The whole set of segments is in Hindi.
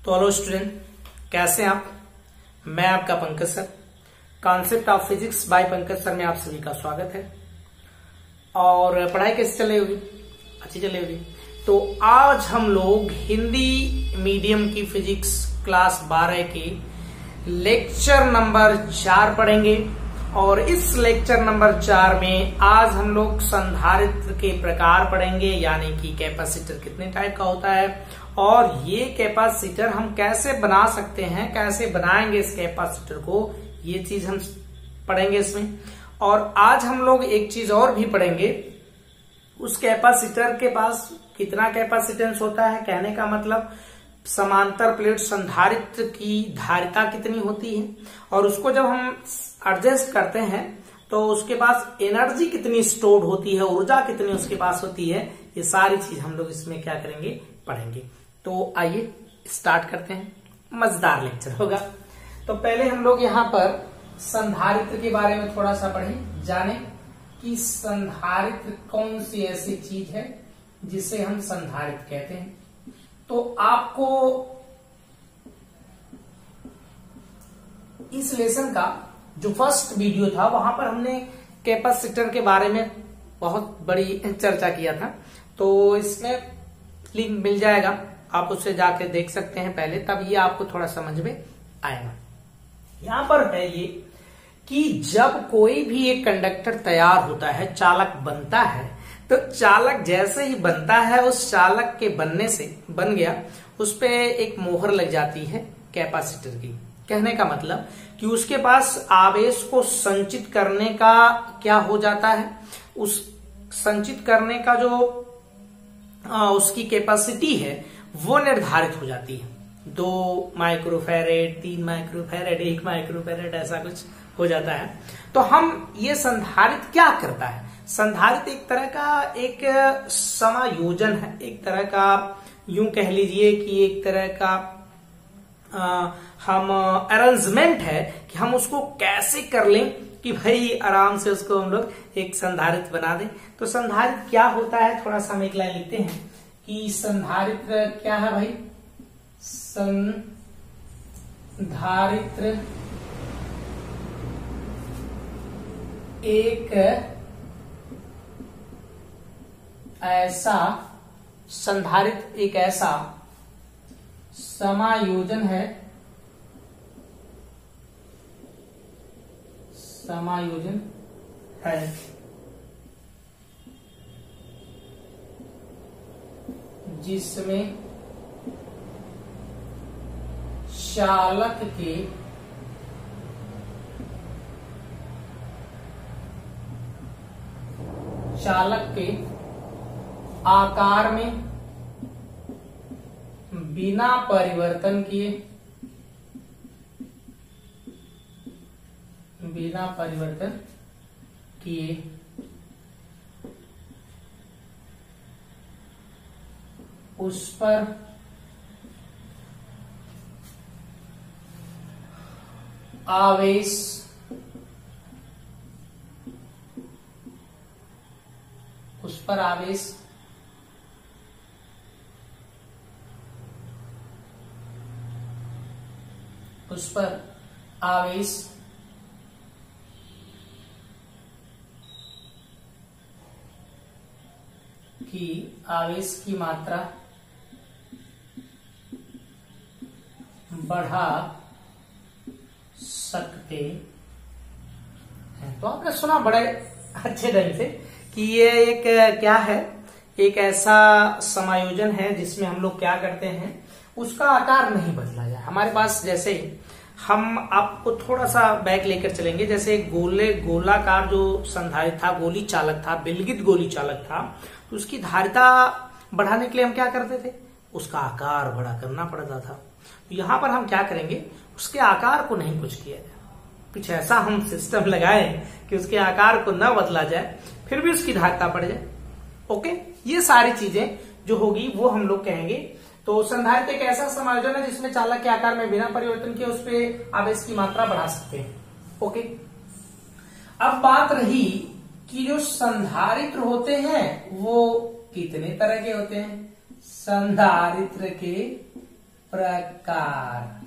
तो हेलो स्टूडेंट, कैसे हैं आप। मैं आपका Pankaj sir, concept of physics bye Pankaj sir में आप सभी का स्वागत है। और पढ़ाई कैसे चल रही होगी? अच्छी चल रही होगी। तो आज हम लोग हिंदी मीडियम की फिजिक्स क्लास 12 के लेक्चर नंबर 4 पढ़ेंगे। और इस लेक्चर नंबर 4 में आज हम लोग संधारित्र के प्रकार पढ़ेंगे, यानी कि कैपेसिटर कितने टाइप का होता है और ये कैपेसिटर हम कैसे बना सकते हैं, कैसे बनाएंगे इस कैपेसिटर को, ये चीज हम पढ़ेंगे इसमें। और आज हम लोग एक चीज और भी पढ़ेंगे, उस कैपेसिटर के पास कितना कैपेसिटेंस होता है, कहने का मतलब समांतर प्लेट संधारित्र की धारिता कितनी होती है और उसको जब हम एडजस्ट करते हैं तो उसके पास एनर्जी कितनी स्टोर्ड होती है, ऊर्जा कितनी उसके पास होती है, ये सारी चीज हम लोग इसमें क्या करेंगे, पढ़ेंगे। तो आइए स्टार्ट करते हैं, मजेदार लेक्चर होगा। तो पहले हम लोग यहाँ पर संधारित्र के बारे में थोड़ा सा पढ़ें, जाने कि संधारित्र कौन सी ऐसी चीज है जिसे हम संधारित्र कहते हैं। तो आपको इस लेसन का जो फर्स्ट वीडियो था वहां पर हमने कैपेसिटर के बारे में बहुत बड़ी चर्चा किया था, तो इसमें लिंक मिल जाएगा, आप उससे जाके देख सकते हैं पहले, तब ये आपको थोड़ा समझ में आएगा। यहां पर है ये कि जब कोई भी एक कंडक्टर तैयार होता है, चालक बनता है, तो चालक जैसे ही बनता है उस चालक के बनने से बन गया, उस पे एक मोहर लग जाती है कैपेसिटर की। कहने का मतलब कि उसके पास आवेश को संचित करने का क्या हो जाता है, उस संचित करने का जो उसकी कैपेसिटी है वो निर्धारित हो जाती है। 2 माइक्रोफैरेड, 3 माइक्रोफैरेड, 1 माइक्रोफैरेड, ऐसा कुछ हो जाता है। तो हम ये संधारित्र क्या करता है? संधारित्र एक तरह का एक समायोजन है, एक तरह का यूं कह लीजिए कि एक तरह का हम अरेंजमेंट है कि हम उसको कैसे कर लें कि भाई आराम से उसको हम लोग एक संधारित्र बना दें। तो संधारित्र क्या होता है, थोड़ा सा हम एक लाइन लिखते हैं कि संधारित्र क्या है भाई। संधारित्र एक ऐसा समायोजन है जिसमें चालक के आकार में बिना परिवर्तन किए उस पर आवेश की मात्रा बढ़ा सकते हैं। तो आपने सुना बड़े अच्छे ढंग से कि ये एक क्या है, एक ऐसा समायोजन है जिसमें हम लोग क्या करते हैं, उसका आकार नहीं बदला जाए। हमारे पास जैसे हम आपको थोड़ा सा बैक लेकर चलेंगे, जैसे गोलाकार जो संधारित्र था, गोली चालक था, बिलगित गोली चालक था, तो उसकी धारिता बढ़ाने के लिए हम क्या करते थे, उसका आकार बड़ा करना पड़ता था। तो यहां पर हम क्या करेंगे, उसके आकार को नहीं कुछ किया जाए, कुछ ऐसा हम सिस्टम लगाए कि उसके आकार को न बदला जाए, फिर भी उसकी धारिता बढ़ जाए। ओके, ये सारी चीजें जो होगी वो हम लोग कहेंगे। तो संधारित्र एक ऐसा समायोजन है जिसमें चालक के आकार में बिना परिवर्तन के उस पे आवेश की मात्रा बढ़ा सकते हैं। ओके, अब बात रही कि जो संधारित्र होते हैं वो कितने तरह के होते हैं। संधारित्र के प्रकार।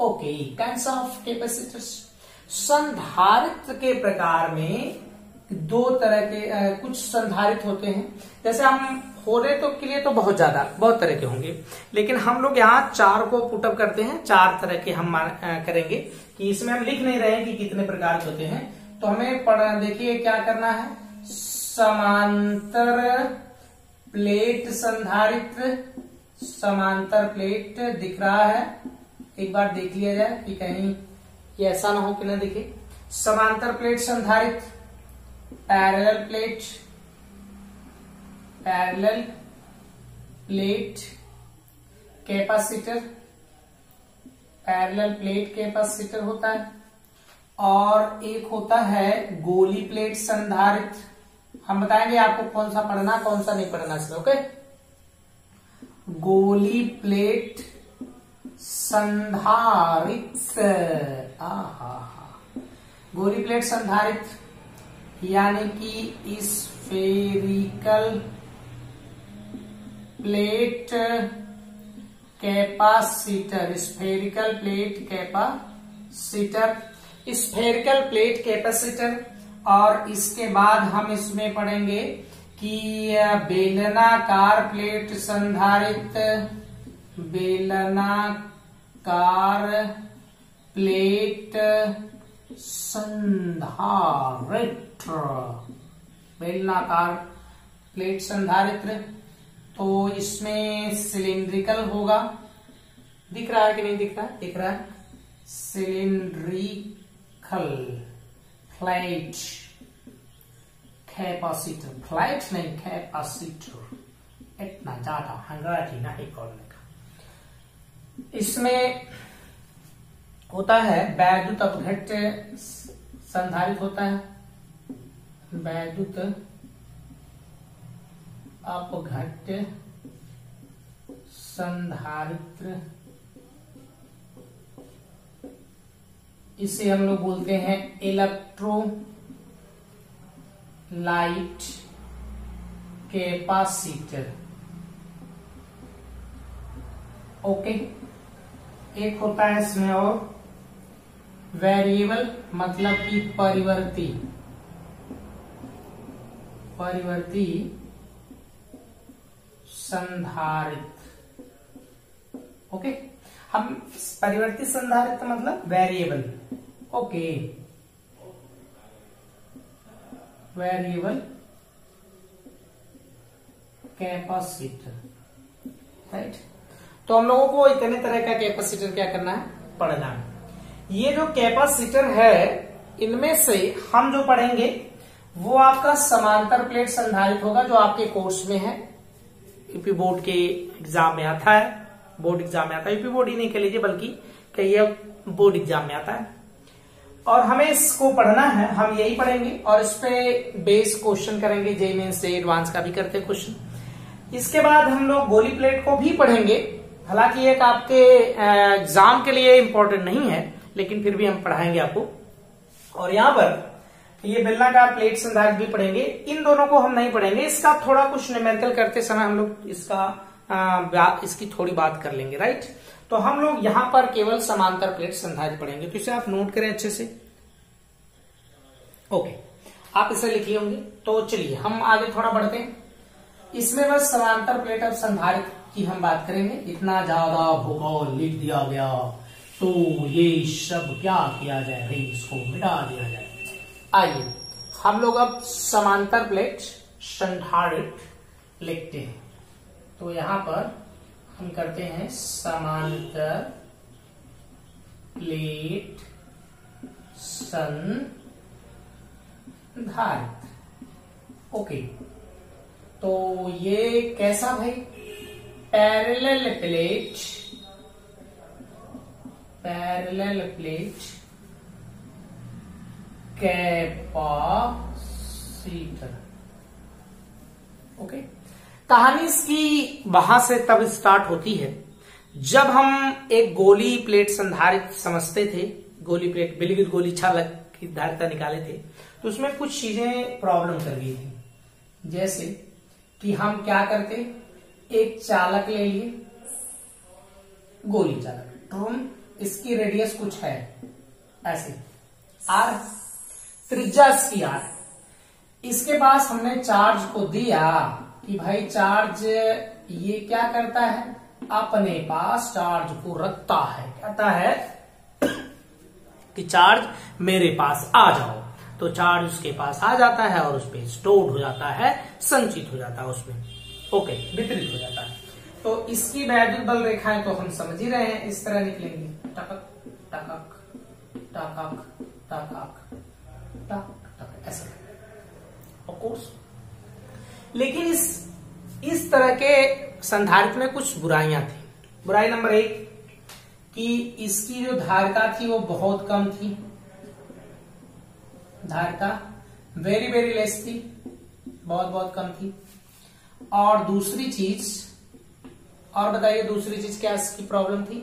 Okay, kinds of capacitors. संधारित्र के प्रकार में दो तरह के कुछ संधारित्र होते हैं। जैसे हम होने तो के लिए तो बहुत तरह के होंगे, लेकिन हम लोग यहाँ 4 को पुटअप करते हैं। 4 तरह के हम करेंगे कि इसमें हम लिख नहीं रहे हैं कि कितने प्रकार के होते हैं। तो हमें देखिए क्या करना है। समांतर प्लेट संधारित्र, समांतर प्लेट दिख रहा है, एक बार देख लिया जाए कि कहीं ये ऐसा ना हो कि ना दिखे। समांतर प्लेट संधारित्र, parallel plate, parallel plate capacitor, parallel plate capacitor होता है। और एक होता है गोली प्लेट संधारित्र। हम बताएंगे आपको कौन सा पढ़ना कौन सा नहीं पढ़ना इसमें। ओके, गोली प्लेट संधारित्र, गोली प्लेट संधारित्र यानी कि spherical plate capacitor, spherical plate capacitor, spherical plate capacitor. और इसके बाद हम इसमें पढ़ेंगे कि बेलनाकार प्लेट संधारित्र, बेलनाकार प्लेट संधारित्र, बेलनाकार प्लेट संधारित्र। तो इसमें सिलिंड्रिकल होगा, दिख रहा है कि नहीं दिख रहा है? दिख रहा है। सिलिंड्रिकल प्लेट कैपेसिटर, प्लेट नहीं कैपेसिटर, इतना ज्यादा अंग्रेजी नहीं बोलने का। इसमें होता है वैद्युत अपघट्य संधारित्र होता है, वैद्युत अपघट्य संधारित्र। इसे हम लोग बोलते हैं इलेक्ट्रोलाइट कैपेसिटर। ओके, एक होता है इसमें और वेरिएबल, मतलब कि परिवर्ती, परिवर्ती संधारित्र। ओके, हम परिवर्ती संधारित्र मतलब variable. Okay, variable capacitor, right. तो हम लोगों को इतने तरह का कैपेसिटर क्या करना है, पढ़ना है। ये जो कैपेसिटर है इनमें से हम जो पढ़ेंगे वो आपका समांतर प्लेट संधारित्र होगा, जो आपके कोर्स में है, यूपी बोर्ड के एग्जाम में आता है, बोर्ड एग्जाम में आता है। यूपी बोर्ड ही नहीं कह लीजिए बल्कि कहिए बोर्ड एग्जाम में आता है। और हमें इसको पढ़ना है, हम यही पढ़ेंगे और इस पे बेस क्वेश्चन करेंगे। जेईई मेंस से एडवांस का भी करते हैं क्वेश्चन। इसके बाद हम लोग गोली प्लेट को भी पढ़ेंगे, हालांकि एक आपके एग्जाम के लिए इंपॉर्टेंट नहीं है, लेकिन फिर भी हम पढ़ाएंगे आपको। और यहाँ पर ये बेलनाकार प्लेट संधारित्र भी पढ़ेंगे। इन दोनों को हम नहीं पढ़ेंगे, इसका थोड़ा कुछ न्यूमेरिकल करते समय हम लोग इसकी थोड़ी बात कर लेंगे, राइट। तो हम लोग यहाँ पर केवल समांतर प्लेट संधारित्र पढ़ेंगे, तो इसे आप नोट करें अच्छे से। ओके, आप इसे लिख लिए होंगे। तो चलिए हम आगे थोड़ा बढ़ते हैं। इसमें बस समांतर प्लेट और संधारित्र की हम बात करेंगे। इतना ज्यादा भूगोल लिख दिया गया तो ये सब क्या किया जाए भाई, इसको मिटा दिया जाए। आइए हम लोग अब समांतर प्लेट संधारित्र लिखते हैं। तो यहां पर हम करते हैं समांतर प्लेट संधारित्र। ओके, तो ये कैसा भाई, parallel plate, parallel plate capacitor. Okay, कहानी इसकी वहां से तब स्टार्ट होती है जब हम एक गोली प्लेट संधारित्र समझते थे। गोली प्लेट बिल्कुल गोली छालक की धारिता निकाले थे, तो उसमें कुछ चीजें प्रॉब्लम कर गई थी। जैसे कि हम क्या करते, एक चालक ले लिए, गोली चालक ड्रोन, इसकी रेडियस कुछ है ऐसे आर, त्रिज्या इसकी आर। इसके पास हमने चार्ज को दिया कि भाई चार्ज ये क्या करता है, अपने पास चार्ज को रखता है, कहता है कि चार्ज मेरे पास आ जाओ, तो चार्ज उसके पास आ जाता है और उस पर स्टोर्ड हो जाता है, संचित हो जाता है उसमें, ओके, वितरित हो जाता है। तो इसकी वैद्युत बल रेखाएं तो हम समझ ही रहे हैं, इस तरह निकलेंगी, टकक टकक टकक टकक टक टक, ऐसे ऑफ कोर्स। लेकिन इस तरह के संधारित्र में कुछ बुराइयां थी। बुराई नंबर 1 कि इसकी जो धारिता थी वो बहुत कम थी, धारिता वेरी वेरी लेस थी, बहुत बहुत कम थी। और दूसरी चीज, और बताइए दूसरी चीज क्या इसकी प्रॉब्लम थी,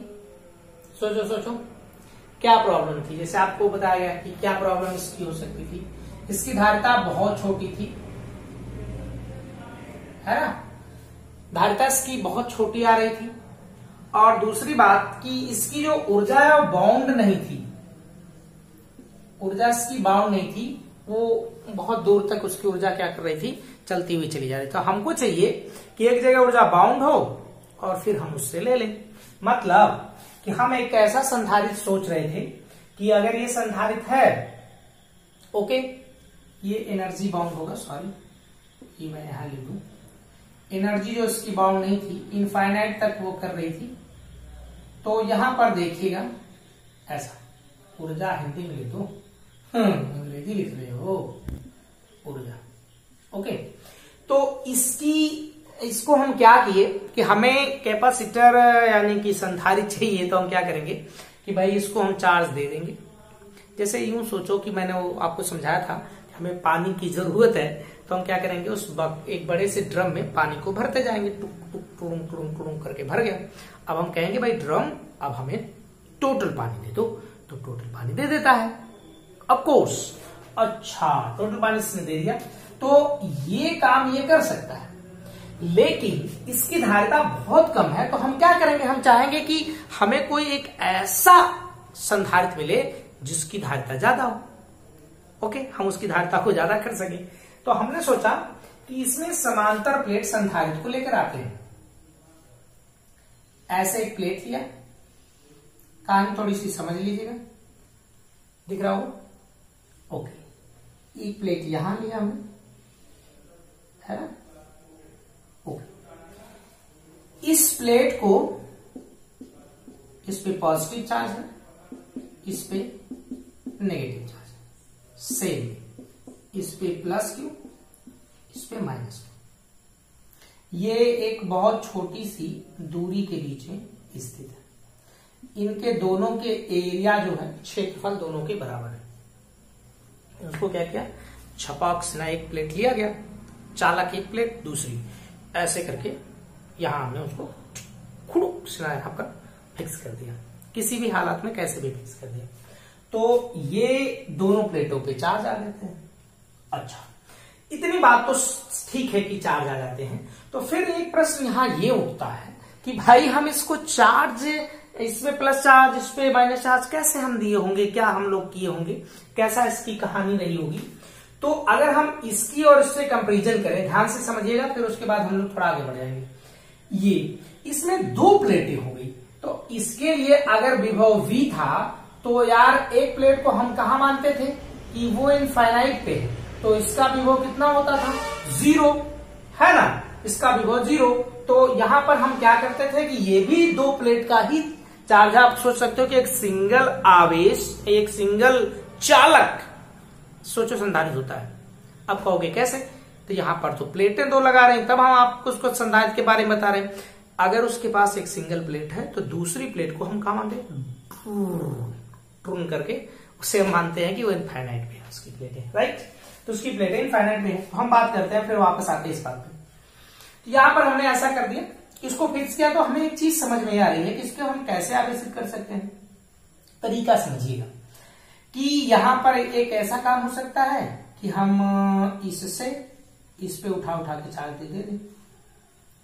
सोचो सोचो क्या प्रॉब्लम थी। जैसे आपको बताया गया कि क्या प्रॉब्लम इसकी हो सकती थी, इसकी धारिता बहुत छोटी थी, है ना, धारिता इसकी बहुत छोटी आ रही थी। और दूसरी बात कि इसकी जो ऊर्जा है वो बाउंड नहीं थी, ऊर्जा इसकी बाउंड नहीं थी, वो बहुत दूर तक उसकी ऊर्जा क्या कर रही थी, चलती हुई चली जा रही थी। तो हमको चाहिए कि एक जगह ऊर्जा बाउंड हो और फिर हम उससे ले लें। मतलब कि हम एक ऐसा संधारित्र सोच रहे थे कि अगर ये संधारित्र है, ओके, ये एनर्जी बाउंड होगा, सॉरी ये मैं यहां लिख दूं, एनर्जी जो इसकी बाउंड नहीं थी, इनफाइनाइट तक वो कर रही थी। तो यहां पर देखिएगा ऐसा, ऊर्जा हिंदी में लिख दो, अंग्रेजी लिख रहे हो, ऊर्जा, ओके। तो इसको हम क्या किए कि हमें कैपेसिटर यानी कि संधारित्र चाहिए, तो हम क्या करेंगे कि भाई इसको हम चार्ज दे देंगे। जैसे यूं सोचो कि मैंने वो आपको समझाया था कि हमें पानी की जरूरत है, तो हम क्या करेंगे, उस एक बड़े से ड्रम में पानी को भरते जाएंगे, टुक टुक टुड़ुंग टुड़ुंग टुड़ुंग करके भर गया। अब हम कहेंगे भाई ड्रम अब हमें टोटल पानी दे दो, तो टोटल पानी दे देता है ऑफ कोर्स। अच्छा, टोटल पानी इसने दे दिया, तो ये काम ये कर सकता है, लेकिन इसकी धारिता बहुत कम है। तो हम क्या करेंगे, हम चाहेंगे कि हमें कोई एक ऐसा संधारित्र मिले जिसकी धारिता ज्यादा हो, ओके, हम उसकी धारिता को ज्यादा कर सके। तो हमने सोचा कि इसमें समांतर प्लेट संधारित्र को लेकर आते हैं। ऐसे एक प्लेट लिया, कहानी थोड़ी सी समझ लीजिएगा, दिख रहा हो, ओके, एक प्लेट यहां लिया हमने, है ना, ओके। इस प्लेट को, इस पे पॉजिटिव चार्ज है, इस पे नेगेटिव चार्ज है, सेम इस पे प्लस क्यू, इस पे माइनस क्यू। ये एक बहुत छोटी सी दूरी के बीच में स्थित है। इनके दोनों के एरिया जो है, क्षेत्रफल दोनों के बराबर है। उसको क्या किया, छपाक सिना एक प्लेट लिया गया, चालक एक प्लेट दूसरी, ऐसे करके यहां हमने उसको खुड़ुक सिना आपका फिक्स कर दिया, किसी भी हालात में कैसे भी फिक्स कर दिया। तो ये दोनों प्लेटों पे चार्ज आ जाते हैं। अच्छा, इतनी बात तो ठीक है कि चार्ज आ जाते हैं। तो फिर एक प्रश्न यहां ये उठता है कि भाई हम इसको चार्ज, इसमें प्लस चार्ज, इस पे माइनस चार्ज कैसे हम दिए होंगे, क्या हम लोग किए होंगे, कैसा इसकी कहानी रही होगी। तो अगर हम इसकी और इससे कंपेरिजन करें, ध्यान से समझिएगा, फिर उसके बाद हम लोग थोड़ा आगे बढ़ जाएंगे। ये इसमें दो प्लेटें हो गई, तो इसके लिए अगर विभव V था, तो यार एक प्लेट को हम कहा मानते थे कि वो इनफाइनाइट पे है, तो इसका विभव कितना होता था, 0, है ना, इसका विभव 0। तो यहां पर हम क्या करते थे कि ये भी दो प्लेट का ही चार्ज। आप सोच सकते हो कि एक सिंगल आवेश, एक सिंगल चालक सोचो संधारित्र होता है। अब कहोगे कैसे, तो यहां पर तो प्लेटें दो लगा रहे हैं, तब हम आपको उसको संधारित्र के बारे में बता रहे हैं। अगर उसके पास एक सिंगल प्लेट है तो दूसरी प्लेट को हम कहा मानते हैं, ट्रून करके उसे हम मानते हैं कि वो इनफाइनाइट में है, उसकी प्लेटें, राइट। तो उसकी प्लेटें इनफाइनाइट में है। तो हम बात करते हैं, फिर वापस आते हैं इस बात पे। तो यहां पर हमने ऐसा कर दिया, इसको फिक्स किया, तो हमें एक चीज समझ में आ रही है कि इसको हम कैसे आवेशित कर सकते हैं। तरीका समझिएगा कि यहां पर एक ऐसा काम हो सकता है कि हम इससे इस पे उठा के चार्ज दे दें,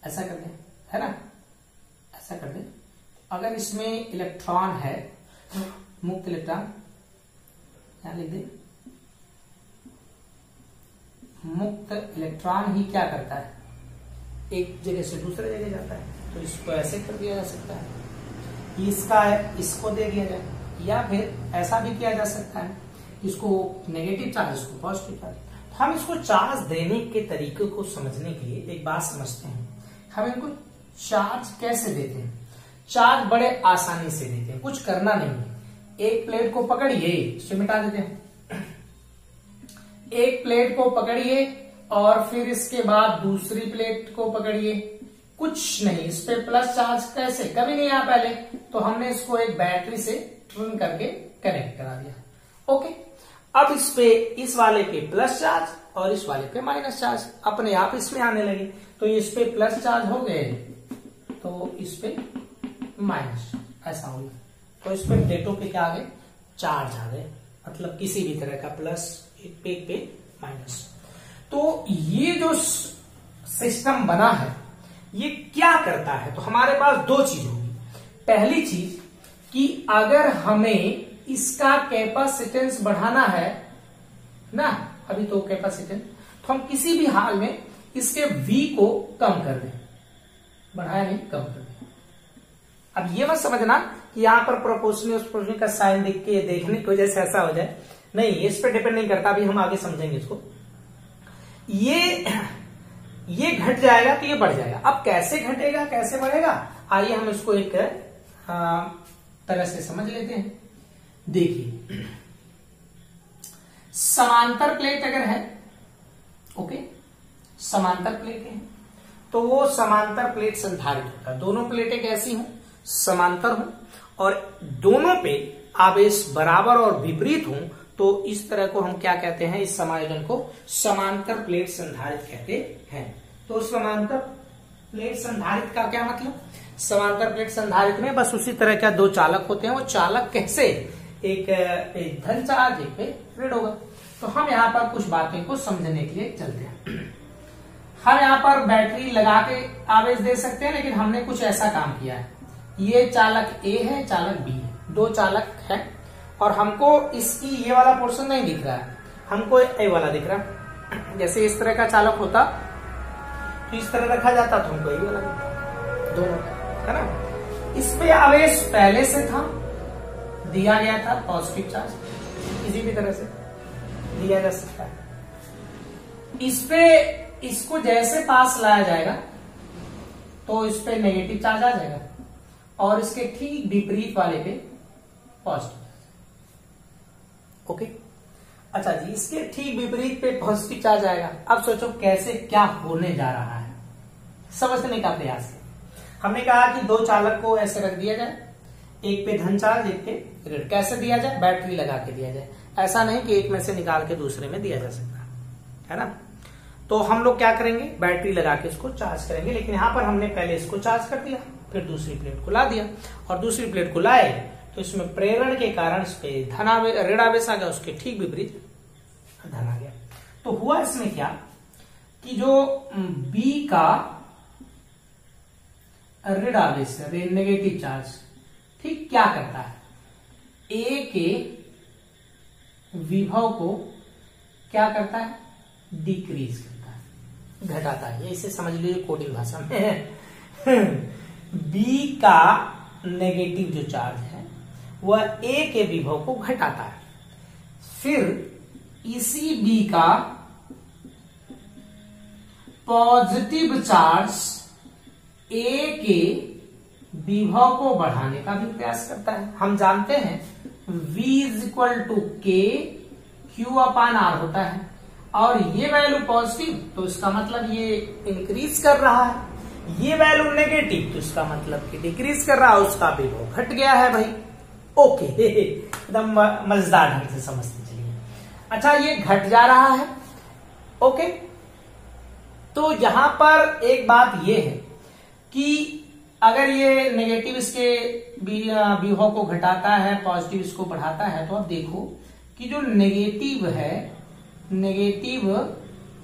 ऐसा कर दें, है ना, ऐसा कर दें। अगर इसमें इलेक्ट्रॉन है, मुक्त इलेक्ट्रॉन, यहां लिख दे, मुक्त इलेक्ट्रॉन ही क्या करता है, एक जगह से दूसरे जगह जाता है, तो इसको ऐसे कर दिया जा सकता है, इसका है इसको दे दिया जाए, या फिर ऐसा भी किया जा सकता है, इसको नेगेटिव चार्ज, इसको पॉजिटिव चार्ज। तो हम इसको चार्ज देने के तरीके को समझने के लिए एक बात समझते हैं। हम इनको चार्ज कैसे देते हैं? चार्ज बड़े आसानी से देते हैं, कुछ करना नहीं है। एक प्लेट को पकड़िए, इसे मिटा देते हैं, एक प्लेट को पकड़िए और फिर इसके बाद दूसरी प्लेट को पकड़िए, कुछ नहीं, इस पे प्लस चार्ज कैसे, कभी नहीं आया पहले, तो हमने इसको एक बैटरी से ट्रिम करके कनेक्ट करा दिया। ओके, अब इस पे, इस वाले पे प्लस चार्ज और इस वाले पे माइनस चार्ज अपने आप इसमें आने लगे, तो इस पे प्लस चार्ज हो गए तो इस पे माइनस, ऐसा हो गया, तो इस पे प्लेटों पे क्या आ गए, चार्ज आ गए, मतलब किसी भी तरह का प्लस, एक पे माइनस। तो ये जो सिस्टम बना है ये क्या करता है? तो हमारे पास दो चीज होगी। पहली चीज कि अगर हमें इसका कैपेसिटेंस बढ़ाना है ना, अभी तो कैपेसिटेंस, तो हम किसी भी हाल में इसके V को कम कर दें, बढ़ाया नहीं, कम कर दें। अब ये मत समझना कि यहां पर प्रोपोर्शनल का साइन दिख के देखने की वजह से ऐसा हो जाए, नहीं, इस पर डिपेंड नहीं करता, अभी हम आगे समझेंगे इसको। ये घट जाएगा तो ये बढ़ जाएगा। अब कैसे घटेगा, कैसे बढ़ेगा, आइए हम इसको एक तरह से समझ लेते हैं। देखिए, समांतर प्लेट अगर है, ओके, समांतर प्लेट है, तो वो समांतर प्लेट संधारित होता है। दोनों प्लेटें कैसी हों, समांतर हों, और दोनों पे आवेश बराबर और विपरीत हों, तो इस तरह को हम क्या कहते हैं, इस समायोजन को समांतर प्लेट संधारित कहते हैं। तो समांतर प्लेट संधारित का क्या मतलब, समांतर प्लेट संधारित में बस उसी तरह का दो चालक होते हैं। वो चालक कैसे, एक पे धन चार्ज, एक पे ऋण होगा। तो हम यहाँ पर कुछ बातें को समझने के लिए चलते हैं। हम यहाँ पर बैटरी लगा के आवेश दे सकते हैं, लेकिन हमने कुछ ऐसा काम किया है, ये चालक ए है, चालक बी है, दो चालक है, और हमको इसकी ये वाला पोर्शन नहीं दिख रहा है, हमको ए वाला दिख रहा है। जैसे इस तरह का चालक होता तो इस तरह रखा जाता, तो हमको ये वाला दोनों, है ना। इस पे आवेश पहले से था, दिया गया था पॉजिटिव चार्ज, किसी भी तरह से दिया जा सकता है। इस पे इसको जैसे पास लाया जाएगा तो इस पे नेगेटिव चार्ज आ जाएगा, और इसके ठीक विपरीत वाले पे पॉजिटिव। ओके, अच्छा जी, इसके ठीक विपरीत पे पॉजिटिव चार्ज आएगा। अब सोचो कैसे, क्या होने जा रहा है, समझने का प्रयास है। हमने कहा कि दो चालक को ऐसे रख दिया जाए, एक पे धन चार्ज, एक पे ऋण। कैसे दिया जाए, बैटरी लगा के दिया जाए, ऐसा नहीं कि एक में से निकाल के दूसरे में दिया जा सकता है ना। तो हम लोग क्या करेंगे, बैटरी लगा के इसको चार्ज करेंगे, लेकिन यहां पर हमने पहले इसको चार्ज कर दिया, फिर दूसरी प्लेट को ला दिया, और दूसरी प्लेट को लाए तो इसमें प्रेरण के कारण इस पे ऋण आवेश आ गया, उसके ठीक विपरीत धन आ गया। तो हुआ इसमें क्या कि जो B का ऋण आवेश है, नेगेटिव चार्ज, ठीक क्या करता है, A के विभव को क्या करता है, डिक्रीज करता है, घटाता है। ये इसे समझ लीजिए कोडिंग भाषा में। B का नेगेटिव जो चार्ज है वह A के विभव को घटाता है, फिर इसी B का पॉजिटिव चार्ज A के विभव को बढ़ाने का भी प्रयास करता है। हम जानते हैं V = K Q/R होता है, और ये वैल्यू पॉजिटिव तो इसका मतलब ये इंक्रीज कर रहा है, ये वैल्यू नेगेटिव तो इसका मतलब कि डिक्रीज कर रहा है, उसका विभव घट गया है भाई। ओके, एकदम मजेदार ढंग से समझते चलिए। अच्छा, ये घट जा रहा है, ओके। तो यहां पर एक बात ये है कि अगर ये नेगेटिव इसके विभव को घटाता है, पॉजिटिव इसको बढ़ाता है, तो अब देखो कि जो नेगेटिव है, नेगेटिव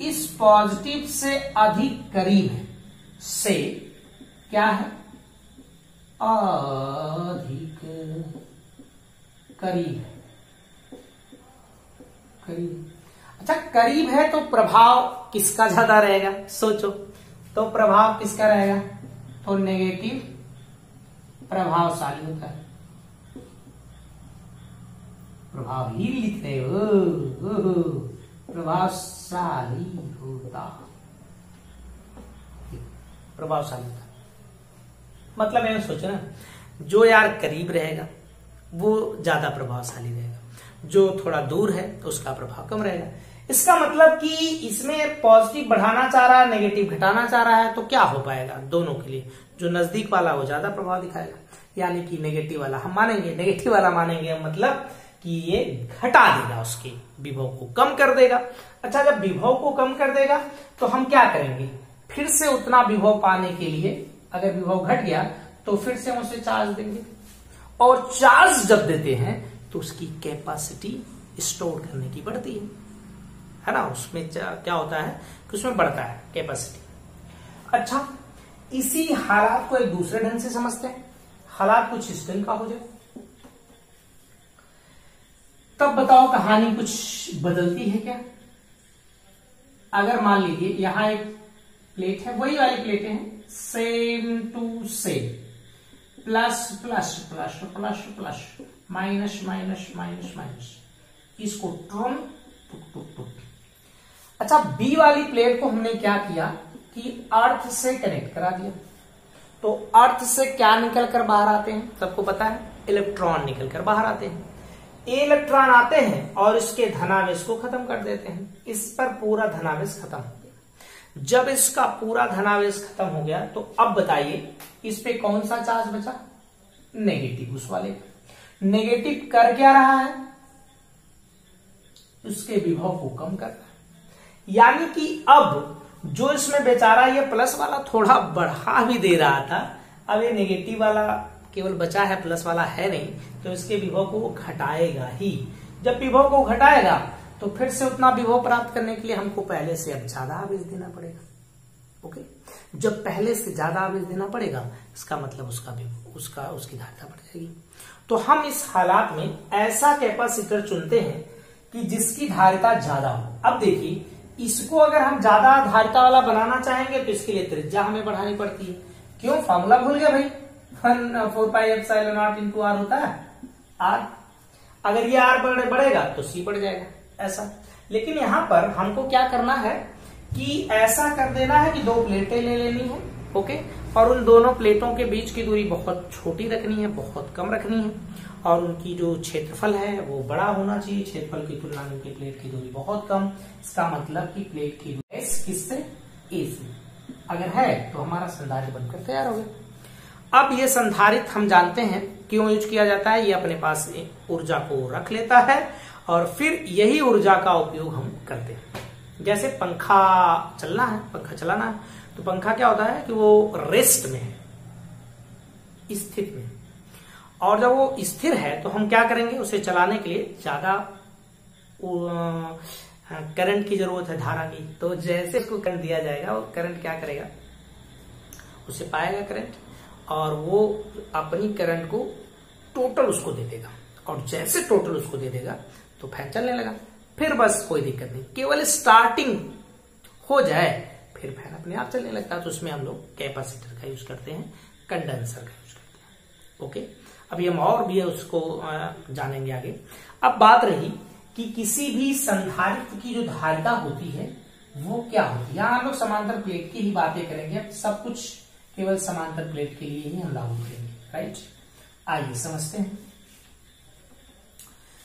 इस पॉजिटिव से अधिक करीब है, से क्या है, अधिक करीब करीब। अच्छा, करीब है तो प्रभाव किसका ज्यादा रहेगा? सोचो, तो प्रभाव किसका रहेगा? तो नेगेटिव प्रभावशाली होता है। प्रभाव ही लिख रहे हो, प्रभावशाली होता, प्रभावशाली होता मतलब ये सोचो ना, जो यार करीब रहेगा वो ज्यादा प्रभावशाली रहेगा, जो थोड़ा दूर है तो उसका प्रभाव कम रहेगा। इसका मतलब कि इसमें पॉजिटिव बढ़ाना चाह रहा है, नेगेटिव घटाना चाह रहा है, तो क्या हो पाएगा दोनों के लिए? जो नजदीक वाला वो ज्यादा प्रभाव दिखाएगा, यानी कि नेगेटिव वाला हम मानेंगे, नेगेटिव वाला मानेंगे मतलब कि ये घटा देगा, उसके विभव को कम कर देगा। अच्छा, जब विभव को कम कर देगा तो हम क्या करेंगे? फिर से उतना विभव पाने के लिए, अगर विभव घट गया तो फिर से हम उसे चार्ज देंगे, और चार्ज जब देते हैं तो उसकी कैपेसिटी स्टोर करने की बढ़ती है ना। उसमें क्या होता है कि उसमें बढ़ता है कैपेसिटी। अच्छा, इसी हालात को एक दूसरे ढंग से समझते हैं। हालात कुछ इस ढंग का हो जाए तब बताओ कहानी कुछ बदलती है क्या? अगर मान लीजिए यहां एक प्लेट है, वही वाली प्लेटें हैं, same to same, plus plus plus plus plus, minus minus minus minus, इसको टर्न टुक टुक टुक। अच्छा, बी वाली प्लेट को हमने क्या किया कि अर्थ से कनेक्ट करा दिया, तो अर्थ से क्या निकल कर बाहर आते हैं? सबको पता है, इलेक्ट्रॉन निकल कर बाहर आते हैं। इलेक्ट्रॉन आते हैं और इसके धनावेश को खत्म कर देते हैं। इस पर पूरा धनावेश खत्म हो गया। जब इसका पूरा धनावेश खत्म हो गया तो अब बताइए इस पे कौन सा चार्ज बचा? नेगेटिव, उस वाले का। नेगेटिव कर क्या रहा है? उसके विभव को कम कर रहा है। यानी कि अब जो इसमें बेचारा ये प्लस वाला थोड़ा बढ़ा भी दे रहा था, अब ये नेगेटिव वाला केवल बचा है, प्लस वाला है नहीं, तो इसके विभव को वो घटाएगा ही। जब विभव को घटाएगा तो फिर से उतना विभव प्राप्त करने के लिए हमको पहले से अब ज्यादा आवेश देना पड़ेगा। ओके, जब पहले से ज्यादा आवेश देना पड़ेगा इसका मतलब उसकी धारिता बढ़ जाएगी। तो हम इस हालात में ऐसा कैपेसिटर चुनते हैं कि जिसकी धारिता ज्यादा हो। अब देखिए, इसको अगर हम ज्यादा धारिता वाला बनाना चाहेंगे तो इसके लिए त्रिज्या हमें बढ़ानी पड़ती है। क्यों? फॉर्मूला भूल गए भाई, 1/4πε0 इंटू आर होता है आर। अगर ये आर बढ़ेगा तो सी बढ़ जाएगा, ऐसा। लेकिन यहां पर हमको क्या करना है कि ऐसा कर देना है कि दो प्लेटें ले लेनी है, ओके, और उन दोनों प्लेटों के बीच की दूरी बहुत छोटी रखनी है, बहुत कम रखनी है, और उनकी जो क्षेत्रफल है वो बड़ा होना चाहिए क्षेत्रफल की तुलना में उनकी प्लेट की दूरी बहुत कम। इसका मतलब कि प्लेट की दूरी एस किससे? ए से अगर है तो हमारा संधारित्र बनकर तैयार हो गया। अब ये संधारित्र हम जानते हैं क्यों यूज किया जाता है। ये अपने पास ऊर्जा को रख लेता है और फिर यही ऊर्जा का उपयोग हम करते हैं। जैसे पंखा चलना है, पंखा चलाना है, तो पंखा क्या होता है कि वो रेस्ट में है, स्थिर में, और जब वो स्थिर है तो हम क्या करेंगे? उसे चलाने के लिए ज्यादा करंट की जरूरत है, धारा की। तो जैसे उसको करंट दिया जाएगा, वो करंट क्या करेगा? उसे पाएगा करंट, और वो अपनी करंट को टोटल उसको दे देगा, और जैसे टोटल उसको दे देगा तो फैन चलने लगा। फिर बस कोई दिक्कत नहीं, केवल स्टार्टिंग हो जाए फिर फैन अपने आप चलने लगता है। तो उसमें हम लोग कैपेसिटर का यूज करते हैं, कंडेंसर का यूज करते हैं। ओके, अभी हम और भी उसको जानेंगे आगे। अब बात रही कि किसी भी संधारित्र की जो धारिता होती है वो क्या होती है। यहां हम लोग समांतर प्लेट की ही बातें करेंगे, सब कुछ केवल समांतर प्लेट के लिए ही हम लागू करेंगे, राइट। आइए समझते हैं।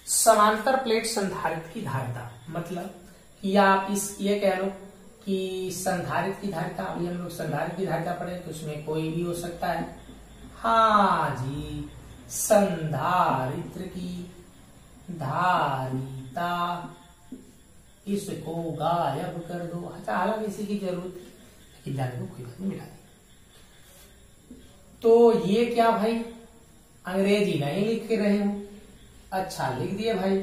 समांतर प्लेट संधारित्र की धारिता मतलब कि आप ये कह लो कि संधारित्र की धारिता, अभी हम लोग संधारित्र की धारिता पढ़े तो उसमें कोई भी हो सकता है। हाँ जी, संधारित्र की धारिता, इसको गायब कर दो। अच्छा, हालांकि इसी की जरूरत है लेकिन जाने को कोई बात नहीं, मिटा दी। तो ये क्या भाई, अंग्रेजी नहीं लिख के रहे हो? अच्छा, लिख दिए भाई,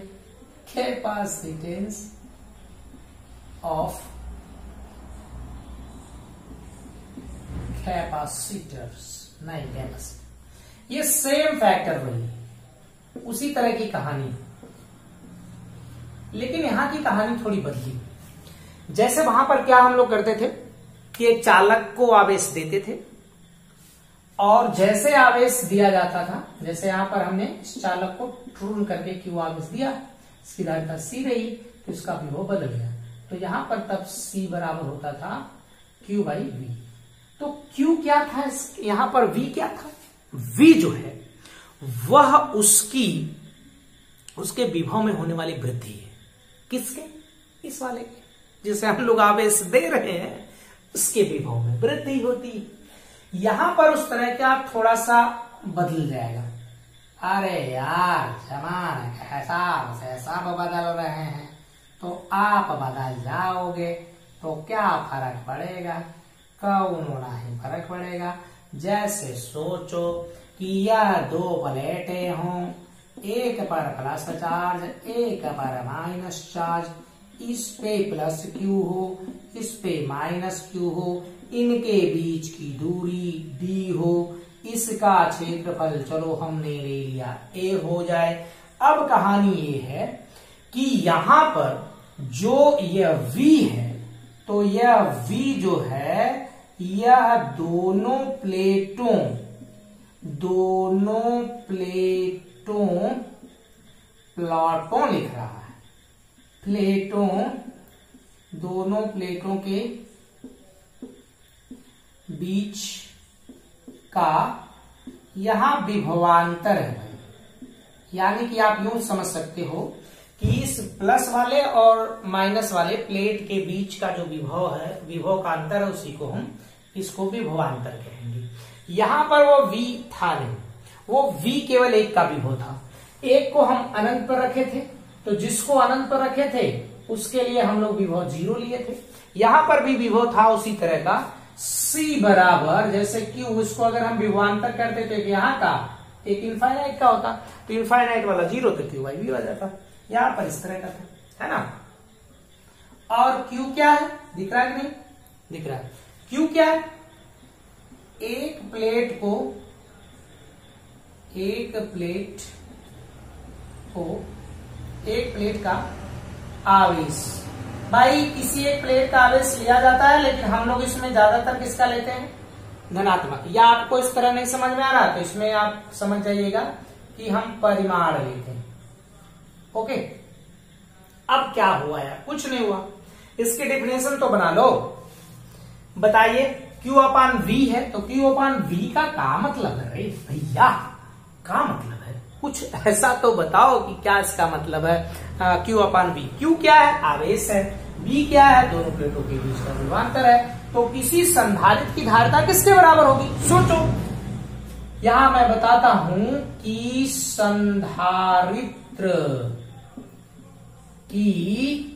कैपेसिटेंस ऑफ कैपेसिटर्स, नहीं कैपेसिटर। ये सेम फैक्टर वही, उसी तरह की कहानी, लेकिन यहां की कहानी थोड़ी बदली। जैसे वहां पर क्या हम लोग करते थे कि एक चालक को आवेश देते थे, और जैसे आवेश दिया जाता था, जैसे यहां पर हमने इस चालक को ट्रून करके क्यू आवेश दिया, इसकी धारिता सी रही तो इसका विभव बदल गया, तो यहां पर तब सी बराबर होता था क्यू बाई वी। तो क्यू क्या था, यहां पर वी क्या था, वी जो है वह उसके विभव में होने वाली वृद्धि है। किसके, इस वाले के, जिसे हम लोग आवेश दे रहे हैं उसके विभव में वृद्धि होती है। यहां पर उस तरह का थोड़ा सा बदल जाएगा। अरे यार जमाना कैसा ऐसा बदल रहे हैं, तो आप बदल जाओगे तो क्या फर्क पड़ेगा, कौन ही फर्क पड़ेगा। जैसे सोचो कि यह दो प्लेटें हों, एक पर प्लस चार्ज एक पर माइनस चार्ज, इस पे प्लस क्यू हो इस पे माइनस क्यू हो, इनके बीच की दूरी डी हो, इसका क्षेत्रफल चलो हमने ले लिया ए हो जाए। अब कहानी ये है कि यहां पर जो यह v है, तो यह v जो है यह दोनों प्लेटों प्लाटों लिख रहा है, दोनों प्लेटों के बीच का यहां विभवांतर है। यानी कि आप यूं समझ सकते हो कि इस प्लस वाले और माइनस वाले प्लेट के बीच का जो विभव है, विभव का अंतर है, उसी को हम इसको विभवांतर कहेंगे। यहां पर वो v था नहीं, वो v केवल एक का विभव था। एक को हम अनंत पर रखे थे, तो जिसको अनंत पर रखे थे उसके लिए हम लोग विभव 0 लिए थे। यहां पर भी विभव था उसी तरह का, c बराबर जैसे q, इसको अगर हम विभवांतर करते थे तो यहाँ का एक इनफाइनाइट का होता, तो इनफाइनाइट वाला 0 तो क्यू बाई वी हो जाता। यहां पर इस तरह का था, है ना। और q क्या है, दिख रहा है कि नहीं दिख रहा है, q क्या है, एक प्लेट का आवेश। भाई किसी एक प्लेट का आवेश लिया जाता है, लेकिन हम लोग इसमें ज्यादातर किसका लेते हैं, धनात्मक। या आपको इस तरह नहीं समझ में आ रहा तो इसमें आप समझ जाइएगा कि हम परिमाण लेते हैं। ओके, अब क्या हुआ यार, कुछ नहीं हुआ, इसकी डेफिनेशन तो बना लो। बताइए Q अपान V है, तो Q अपान V का मतलब है भैया, का मतलब है, कुछ ऐसा तो बताओ कि क्या इसका मतलब है। Q अपान V, Q क्या है, आवेश है, V क्या है, दोनों प्लेटों के बीच का विभवांतर है। तो किसी संधारित्र की धारिता किसके बराबर होगी, सोचो। यहां मैं बताता हूं कि संधारित्र की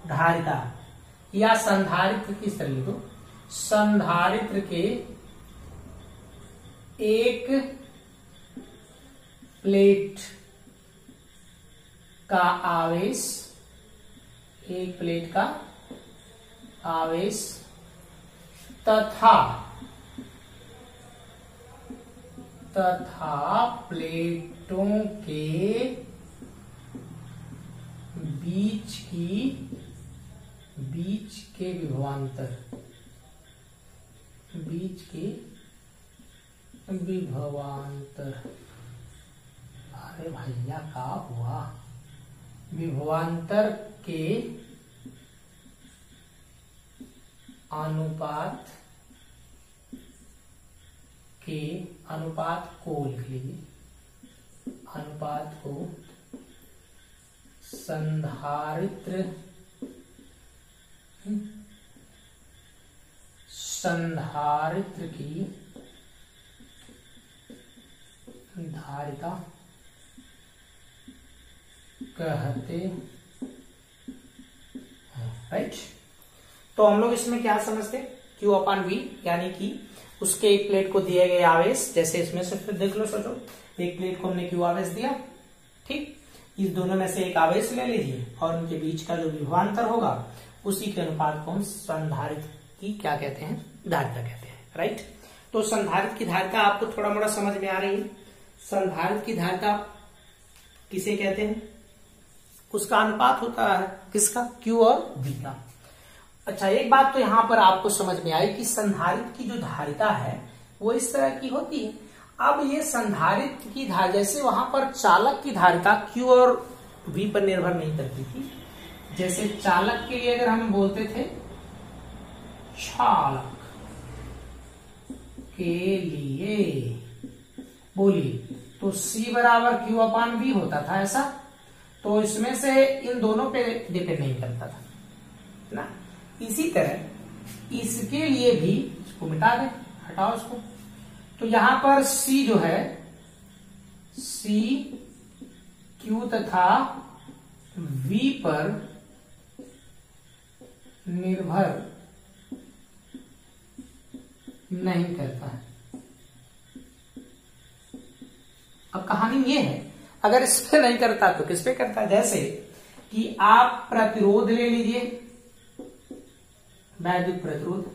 धारिता या संधारित्र की तरह लिखो, संधारित्र के एक प्लेट का आवेश, एक प्लेट का आवेश तथा प्लेटों के बीच के विभवांतर, अरे भैया क्या हुआ, विभवांतर के अनुपात को लिख लीजिए, अनुपात को संधारित्र की धारिता कहते हैं, राइट। तो हम लोग इसमें क्या समझते, Q अपान V, यानी कि उसके एक प्लेट को दिए गए आवेश, जैसे इसमें से फिर देख लो, सोचो एक प्लेट को हमने Q आवेश दिया, ठीक, इस दोनों में से एक आवेश ले लीजिए और उनके बीच का जो विभवांतर होगा उसी के अनुपात को हम संधारित्र की क्या कहते हैं, धारिता कहते हैं। राइट। तो संधारित्र की धारिता आपको थोड़ा मोड़ा समझ में आ रही है। संधारित्र की धारिता किसे कहते हैं? उसका अनुपात होता है किसका? Q और V का। अच्छा, एक बात तो यहां पर आपको समझ में आई कि संधारित्र की जो धारिता है वो इस तरह की होती है। अब ये संधारित्र की धारिता, जैसे वहां पर चालक की धारिता Q और V पर निर्भर नहीं करती थी, जैसे चालक के लिए अगर हम बोलते थे चालक के लिए बोलिए तो C बराबर Q अपान V होता था, ऐसा। तो इसमें से इन दोनों पे डिपेंड नहीं करता था ना। इसी तरह इसके लिए भी, इसको मिटा दें, हटाओ इसको, तो यहां पर C जो है, C Q तथा V पर निर्भर नहीं करता है। अब कहानी ये है, अगर इस पे नहीं करता तो किस पे करता है? जैसे कि आप प्रतिरोध ले लीजिए, वैद्युत प्रतिरोध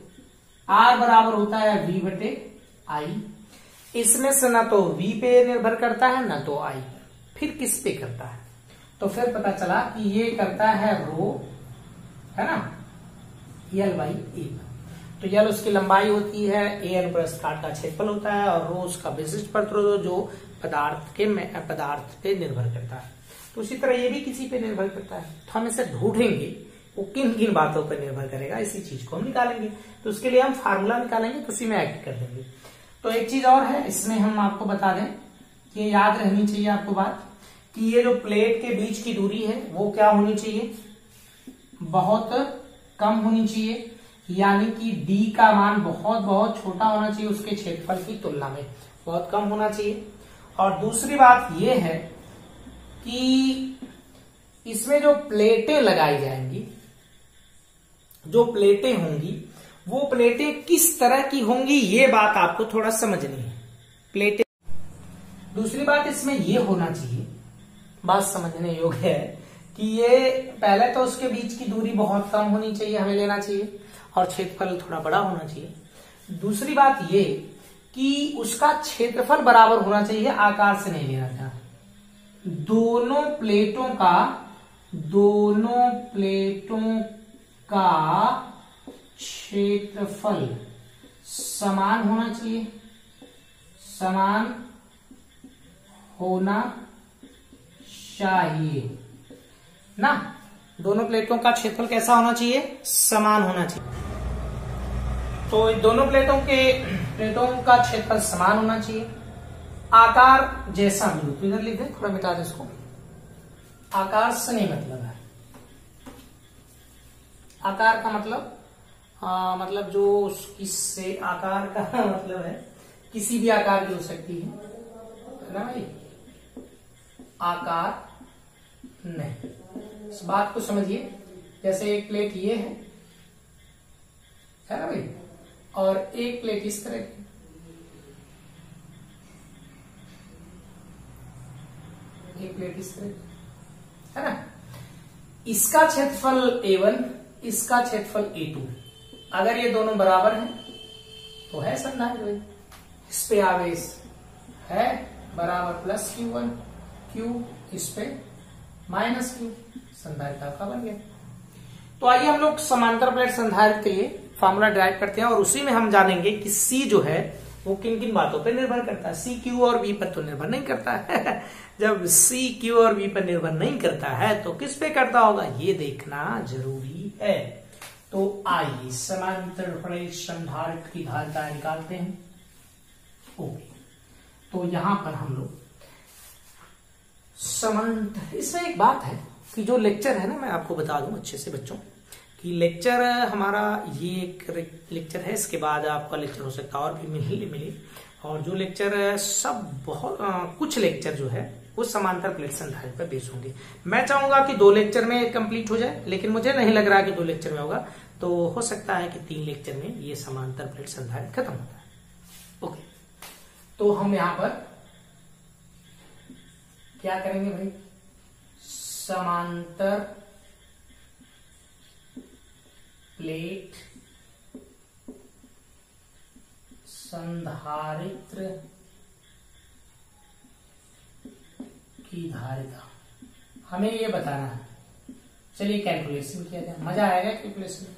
R बराबर होता है V बटे I। इसमें से ना तो V पे निर्भर करता है ना तो I पर, फिर किस पे करता है? तो फिर पता चला कि ये करता है रो, है ना, L बाई A। तो L उसकी लंबाई होती है, A अनुप्रस्थ काट का क्षेत्रफल होता है, और रो उसका विशिष्ट प्रतिरोध जो पदार्थ पे निर्भर करता है। तो उसी तरह ये भी किसी पे निर्भर करता है। तो हम इसे ढूंढेंगे वो किन किन बातों पर निर्भर करेगा, इसी चीज को हम निकालेंगे। तो उसके लिए हम फार्मूला निकालेंगे, तो उसी में एक्ट कर देंगे। तो एक चीज और है इसमें, हम आपको बता दें कि ये याद रहनी चाहिए आपको बात, कि ये जो प्लेट के बीच की दूरी है वो क्या होनी चाहिए? बहुत कम होनी चाहिए, यानी कि D का मान बहुत बहुत छोटा होना चाहिए उसके क्षेत्रफल की तुलना में, बहुत कम होना चाहिए। और दूसरी बात यह है कि इसमें जो प्लेटें लगाई जाएंगी, जो प्लेटें होंगी, वो प्लेटें किस तरह की होंगी, ये बात आपको थोड़ा समझनी है। प्लेटें, दूसरी बात इसमें ये होना चाहिए, बात समझने योग्य है, कि ये पहले तो उसके बीच की दूरी बहुत कम होनी चाहिए, हमें लेना चाहिए, और क्षेत्रफल थोड़ा बड़ा होना चाहिए। दूसरी बात ये कि उसका क्षेत्रफल बराबर होना चाहिए, आकार से नहीं लेना था। दोनों प्लेटों का क्षेत्रफल समान होना चाहिए, समान होना चाहिए ना। दोनों प्लेटों का क्षेत्रफल कैसा होना चाहिए? समान होना चाहिए। तो दोनों प्लेटों का क्षेत्रफल समान होना चाहिए। आकार जैसा भी, इधर लिख दे, थोड़ा मिटा दे इसको। आकार से नहीं मतलब है, आकार का मतलब मतलब जो इससे आकार का मतलब है किसी भी आकार की हो सकती है ना भाई, आकार नहीं। इस बात को समझिए, जैसे एक प्लेट ये है ना भाई, और एक प्लेट इस तरह की, एक प्लेट इस तरह की, है ना। इसका क्षेत्रफल A1, इसका क्षेत्रफल A2। अगर ये दोनों बराबर हैं तो है संधारित्र भाई। इस पे आवेश है बराबर प्लस Q1, Q इस पे माइनस Q, संधारित्र का बन गया। तो आइए हम लोग समांतर प्लेट संधारित्र के लिए फार्मूला ड्राइव करते हैं, और उसी में हम जानेंगे कि C जो है वो किन किन बातों पर निर्भर करता है। C Q और V पर तो निर्भर नहीं करता है जब C Q और V पर निर्भर नहीं करता है तो किस पे करता होगा, ये देखना जरूरी है। तो आइए समांतर प्लेट संधारित्र की धारिता निकालते हैं। ओके, तो यहां पर हम लोग समांतर, इसमें एक बात है कि जो लेक्चर है ना, मैं आपको बता दूं अच्छे से बच्चों कि लेक्चर हमारा ये एक लेक्चर है, इसके बाद आपका लेक्चर हो सकता है और भी मिले, और जो लेक्चर सब बहुत कुछ लेक्चर जो है वो समांतर प्लेट संधारित्र पर बेस होंगे। मैं चाहूंगा कि 2 लेक्चर में कंप्लीट हो जाए, लेकिन मुझे नहीं लग रहा कि 2 लेक्चर में होगा, तो हो सकता है कि 3 लेक्चर में ये समांतर प्लेट संधारित्र खत्म होता है। ओके, तो हम यहां पर क्या करेंगे भाई, समांतर प्लेट संधारित्र की धारिता हमें ये बताना है। चलिए कैलकुलेशन किया जाए, मजा आएगा कैलकुलेशन में।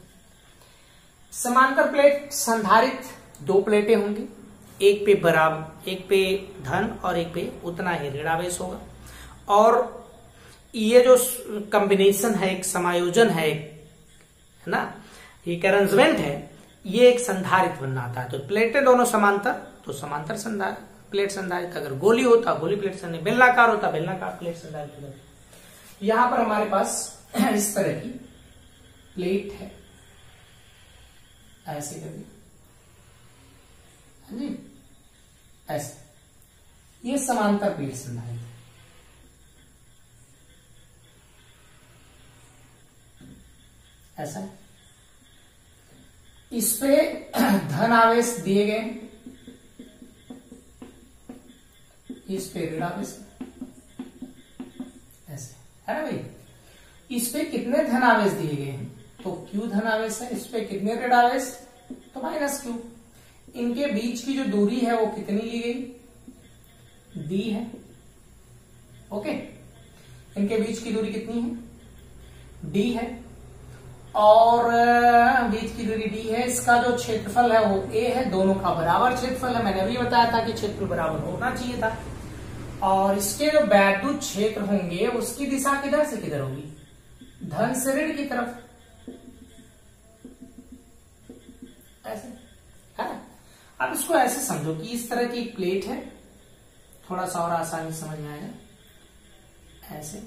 समांतर प्लेट संधारित्र, दो प्लेटें होंगी, एक पे बराबर, एक पे धन और एक पे उतना ही ऋणावेश होगा। और ये जो कॉम्बिनेशन है, एक समायोजन है ना, एक अरेंजमेंट है, ये एक संधारित्र बनाता है। तो प्लेटें दोनों समांतर, तो समांतर संधारित्र प्लेट संधारित्र। अगर गोली होता गोली प्लेट संधारित्र, बेलनाकार होता बेलनाकार प्लेट संधारित्र। यहां पर हमारे पास इस तरह की प्लेट है, ऐसे करके, हाँ जी, ऐसे, ये समांतर प्लेट संधारित्र। ऐसा है, इस पे धन आवेश दिए गए, इस पे ऋण आवेश, ऐसे है ना भाई। इस पे कितने धन आवेश दिए गए हैं, तो Q धन आवेश है। इस पे कितने ऋण आवेश, तो माइनस Q। इनके बीच की जो दूरी है वो कितनी ली गई, D है। ओके, इनके बीच की दूरी कितनी है, D है। और बीच की दूरी D है। इसका जो क्षेत्रफल है वो A है, दोनों का बराबर क्षेत्रफल है। मैंने अभी बताया था कि क्षेत्र बराबर होना चाहिए था। और इसके जो वैद्युत क्षेत्र होंगे उसकी दिशा किधर से किधर होगी, धन से ऋण की तरफ, ऐसे है। अब इसको ऐसे समझो कि इस तरह की प्लेट है, थोड़ा सा और आसानी समझ में आएगा, ऐसे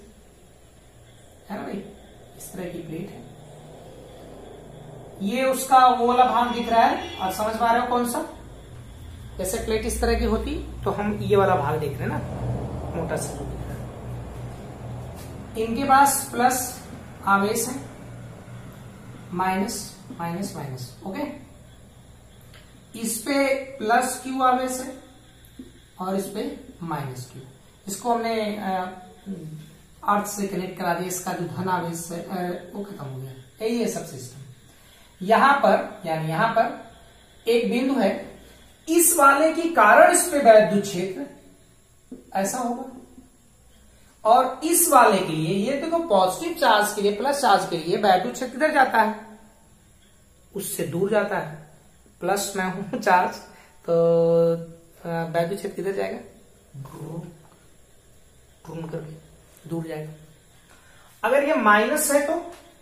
है ना भाई, इस तरह की प्लेट है। ये उसका वो वाला भाग दिख रहा है, और समझ पा रहे हो कौन सा, जैसे प्लेट इस तरह की होती तो हम ये वाला भाग देख रहे हैं ना, मोटा सा जो दिख रहा है। इनके पास प्लस आवेश है, माइनस माइनस माइनस, ओके। इस पे प्लस Q आवेश है और इस पे माइनस Q। इसको हमने अर्थ से कनेक्ट करा दिया। इसका जो धन आवेश है वो खत्म हो गया। यही है सब सिस्टम। यहां पर यानी यहां पर एक बिंदु है, इस वाले के कारण इस पे वैद्युत क्षेत्र ऐसा होगा, और इस वाले के लिए ये देखो पॉजिटिव चार्ज के लिए, प्लस चार्ज के लिए वैद्युत क्षेत्र किधर जाता है, उससे दूर जाता है। प्लस मैं हूं चार्ज, तो वैद्युत क्षेत्र किधर जाएगा, घूम करके दूर जाएगा। अगर ये माइनस है तो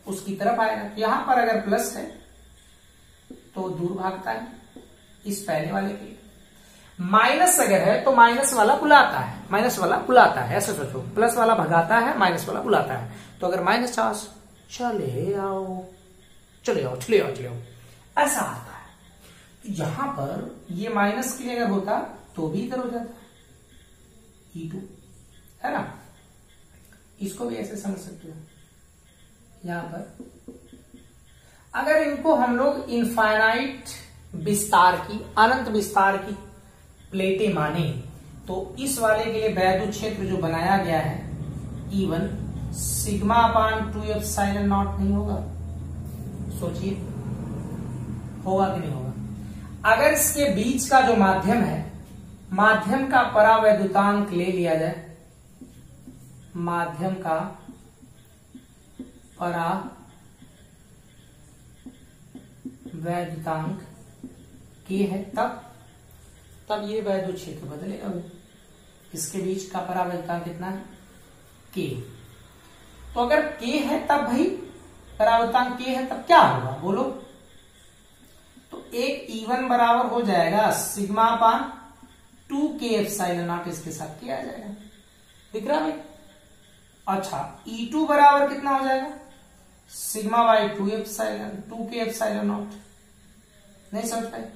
उसकी तरफ आएगा। तो यहां पर अगर प्लस है तो दूर भागता है, इस पहले वाले के लिए। माइनस अगर है तो माइनस वाला बुलाता है, माइनस वाला बुलाता है, ऐसे सोचो, प्लस वाला भगाता है, माइनस वाला बुलाता है। तो अगर माइनस चार्ज चले आओ चले आओ चले आओ चले आओ ऐसा आता है। तो यहां पर ये माइनस के लिए अगर होता तो भी इधर हो जाता है, E2 है ना। इसको भी ऐसे समझ सकते हो। यहां पर अगर इनको हम लोग इनफाइनाइट विस्तार की, अनंत विस्तार की प्लेटें माने, तो इस वाले के लिए वैद्युत क्षेत्र जो बनाया गया है E1 sigma upon 2 epsilon not नहीं होगा, सोचिए होगा कि नहीं होगा। अगर इसके बीच का जो माध्यम है, माध्यम का परावैद्युतांक ले लिया जाए, माध्यम का परावैद्युतांक K है, तब ये वैद्युत क्षेत्र बदलेगा। इसके बीच का परावैद्युतांक कितना है, K। तो अगर K है तब भाई परावैद्युतांक K है तब क्या होगा बोलो, तो एक E1 बराबर हो जाएगा sigma upon 2K epsilon not, इसके साथ क्या आ जाएगा, दिख रहा है भाई। अच्छा, E2 बराबर कितना हो जाएगा, sigma by 2K epsilon not. नहीं समझ पाए।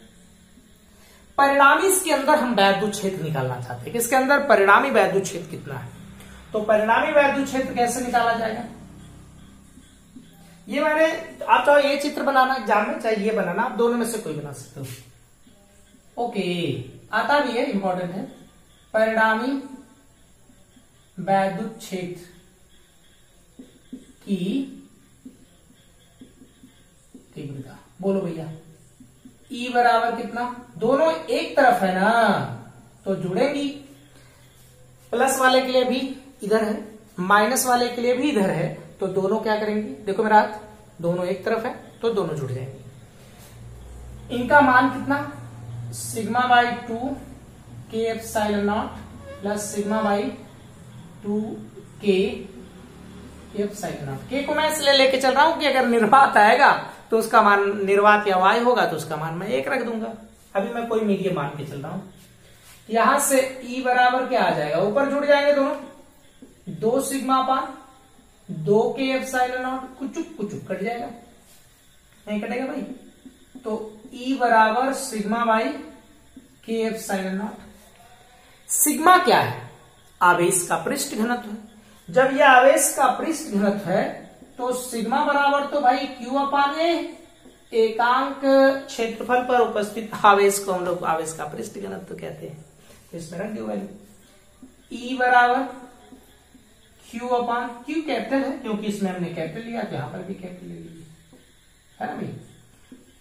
परिणामी इसके अंदर हम वैद्युत क्षेत्र निकालना चाहते हैं कि इसके अंदर परिणामी वैद्युत क्षेत्र कितना है। तो परिणामी वैद्युत क्षेत्र कैसे निकाला जाएगा, ये मैंने, आप चाहो ये चित्र बनाना एग्जाम में, चाहे ये बनाना, आप दोनों में से कोई बना सकते हो। ओके, आता भी है, इंपॉर्टेंट है। परिणामी वैद्युत क्षेत्र की तीव्रता बोलो भैया, ई बराबर कितना, दोनों एक तरफ है ना तो जुड़ेंगी। प्लस वाले के लिए भी इधर है, माइनस वाले के लिए भी इधर है, तो दोनों क्या करेंगे, देखो मेरा हाथ, दोनों एक तरफ है तो दोनों जुड़ जाएंगे। इनका मान कितना, सिग्मा बाई 2 के epsilon not plus sigma by 2 के एप्सिलॉन नॉट। के को मैं इसलिए लेके चल रहा हूं कि अगर निर्वात आएगा तो उसका मान, निर्वात या वाई होगा तो उसका मान मैं 1 रख दूंगा। अभी मैं कोई मीडियम मान के चल रहा हूं। यहां से ई बराबर क्या आ जाएगा, ऊपर जुड़ जाएंगे दोनों, 2 सिग्मा पान 2 के एप्सिलॉन नॉट, कुछ कट जाएगा, नहीं कटेगा भाई। तो ई बराबर सिग्मा बाई के एप्सिलॉन नॉट। सिग्मा क्या है, आवेश का पृष्ठ घनत्व है। जब यह आवेश का पृष्ठ घनत्व है तो सिग्मा बराबर तो भाई क्यू अपान ए, एकांक क्षेत्रफल पर उपस्थित आवेश को हम लोग आवेश का पृष्ठ घनत्व कहते हैं। इसमें रख दो वैल्यू, ई बराबर क्यू अपान, क्यू कैपिटल है क्योंकि इसमें हमने कैपिटल लिया तो यहां पर भी कैपिटल ले लीजिए, है ना भाई।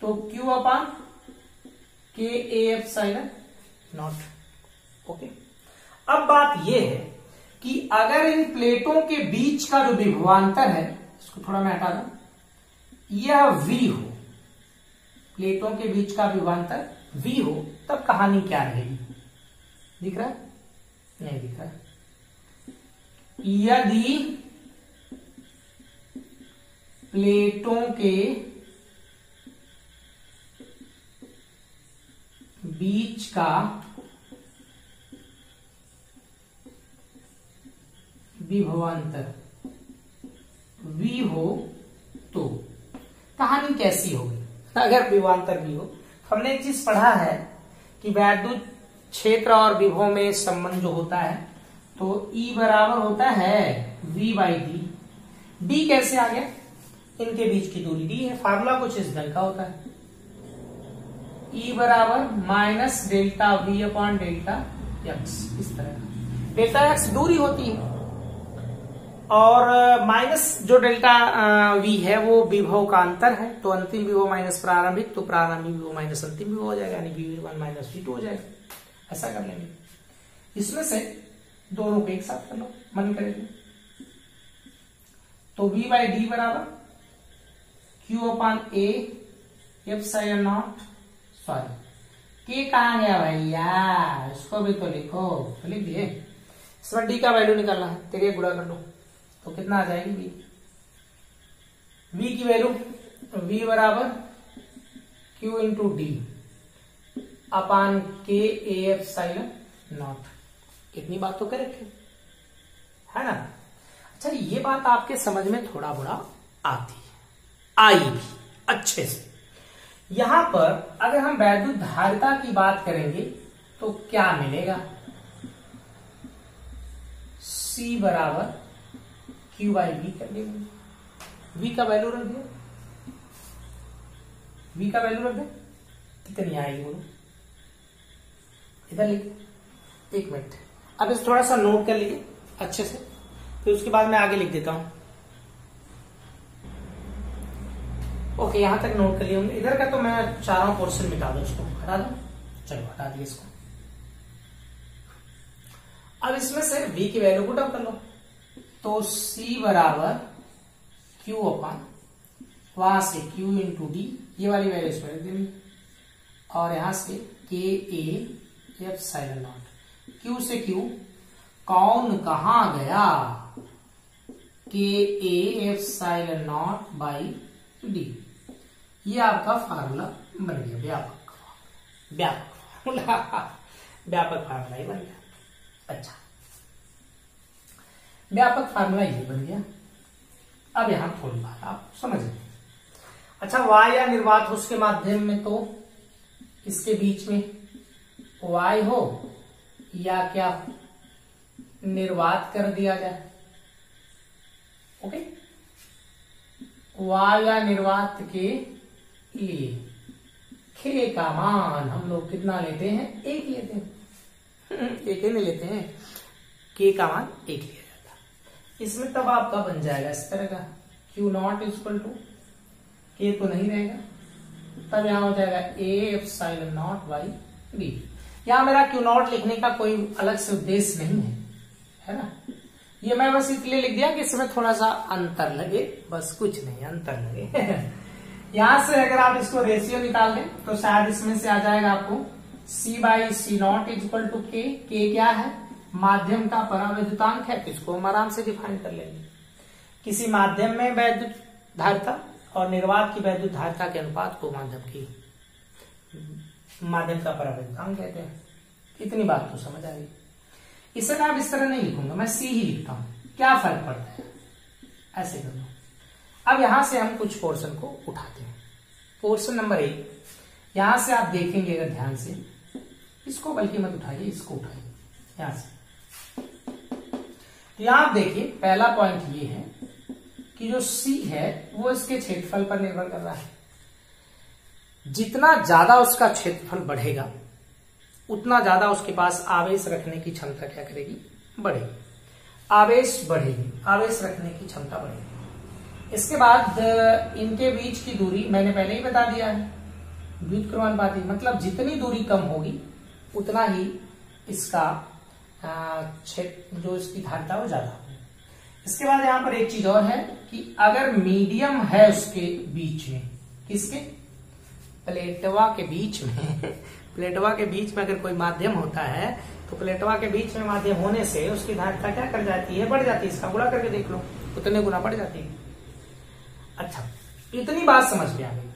तो क्यू अपान के एप्सिलॉन नॉट। ओके, अब बात यह है कि अगर इन प्लेटों के बीच का जो विभवांतर है, इसको थोड़ा मैं हटा दूं, यह v हो, प्लेटों के बीच का विभवांतर v हो, तब कहानी क्या रहेगी, दिख रहा है, नहीं दिख रहा है। यदि प्लेटों के बीच का विभवांतर v हो तो कहानी कैसी होगी। अगर विभवांतर v हो, हमने एक चीज पढ़ा है कि वैद्युत क्षेत्र और विभव में संबंध जो होता है तो E बराबर होता है v बाई डी। डी कैसे आ गया, इनके बीच की दूरी डी है, फार्मूला कुछ इस ढंग का होता है, E बराबर minus delta v upon delta x, इस तरह का। डेल्टा एक्स दूरी होती है और माइनस जो डेल्टा v है वो विभव का अंतर है, तो अंतिम विभव माइनस प्रारंभिक, तो प्रारंभिक विभव माइनस अंतिम विभव हो जाएगा, यानी v1 माइनस v2 हो जाएगा। ऐसा कर लेंगे, इसमें से दोनों को एक साथ कर लो, मन करेगी। तो v बाई डी बराबर q upon A epsilon not, sorry के कहां गया भैया, इसको भी तो लिखो, तो लिख दिए। इस बार डी का वैल्यू निकालना है, तेरे गुणा कर लो तो कितना आ जाएगी v की वैल्यू, v बराबर q इंटू डी अपान के एप्सिलॉन नॉट। इतनी बात तो कर रखे है ना। अच्छा, ये बात आपके समझ में थोड़ा बड़ा आती है, आई भी अच्छे से। यहां पर अगर हम वैद्युत धारिता की बात करेंगे तो क्या मिलेगा, C बराबर Q बाई V कर देंगे, V का वैल्यू रख दिया, V का वैल्यू रख दे, कितनी आएगी बोलो, इधर लिख, एक मिनट, अब इसे थोड़ा सा नोट कर लीजिए अच्छे से, फिर उसके बाद मैं आगे लिख देता हूं। ओके, यहां तक नोट कर लिए होंगे। इधर का तो मैं चाह रहा हूं पोर्शन मिटा दो, इसको हटा दो, चलो हटा दिए इसको। अब इसमें से v की वैल्यू पुट अप कर लो, तो C बराबर Q अपान, वहां से Q इंटू डी, ये वाली वैल्यू इसमें रख देंगे, और यहां से के ए एप्सिलॉन नॉट। Q से Q कौन कहां गया, के ए एप्सिलॉन नॉट बाई डी। ये आपका फार्मूला बन गया, व्यापक फार्मूला ही बन गया। अच्छा, व्यापक फार्मूला ये बन गया। अब यहां थोड़ी बात आप समझ लें। अच्छा, वाय या निर्वात हो उसके माध्यम में, तो इसके बीच में वाय हो या क्या निर्वात कर दिया जाए। ओके, वाय या निर्वात के लिए के का मान हम लोग कितना लेते हैं, एक लेते हैं, एक ही नहीं लेते हैं, के का मान एक लिया जाता है। इसमें तब आपका बन जाएगा इस तरह का, Q नॉट इक्वल टू, के तो नहीं रहेगा, तब यहाँ हो जाएगा A epsilon not by B. यहाँ मेरा क्यू नॉट लिखने का कोई अलग से उद्देश्य नहीं है ना, ये मैं बस इसलिए लिख दिया कि इसमें थोड़ा सा अंतर लगे, बस कुछ नहीं, अंतर लगे। यहां से अगर आप इसको रेशियो निकाल दें तो शायद इसमें से आ जाएगा आपको C by C not is equal to K. क्या है? माध्यम का परावैद्युतांक है, तो इसको हम आराम से डिफाइन कर लेंगे। किसी माध्यम में वैद्युत धारिता और निर्वात की वैद्युत धारिता के अनुपात को माध्यम का परावैद्युतांक कहते हैं। इतनी बात तो समझ आ गई। इसे मैं अब इस तरह नहीं लिखूंगा, मैं सी ही लिखता हूं, क्या फर्क पड़ता है, ऐसे कर लो। अब यहां से हम कुछ पोर्शन को उठाते हैं। पोर्शन नंबर 1, यहां से आप देखेंगे अगर ध्यान से, इसको बल्कि मत उठाइए, इसको उठाइए यहां से। तो यहां आप देखिए, पहला पॉइंट ये है कि जो C है वो इसके क्षेत्रफल पर निर्भर कर रहा है। जितना ज्यादा उसका क्षेत्रफल बढ़ेगा उतना ज्यादा उसके पास आवेश रखने की क्षमता क्या करेगी? बढ़ेगी। आवेश बढ़ेगी, आवेश रखने की क्षमता बढ़ेगी। इसके बाद इनके बीच की दूरी मैंने पहले ही बता दिया है, व्युत्क्रमानुपाती, मतलब जितनी दूरी कम होगी उतना ही इसका क्षेत्र जो इसकी धारिता वो ज्यादा होगी। इसके बाद यहां पर एक चीज और है कि अगर मीडियम है उसके बीच में, किसके? प्लेटवा के बीच में प्लेटवा के बीच में अगर कोई माध्यम होता है तो प्लेटवा के बीच में माध्यम होने से उसकी धारिता क्या कर जाती है? बढ़ जाती है। इसका गुणा करके देख लो, उतने गुना बढ़ जाती है। अच्छा, इतनी बात समझ में आ गई।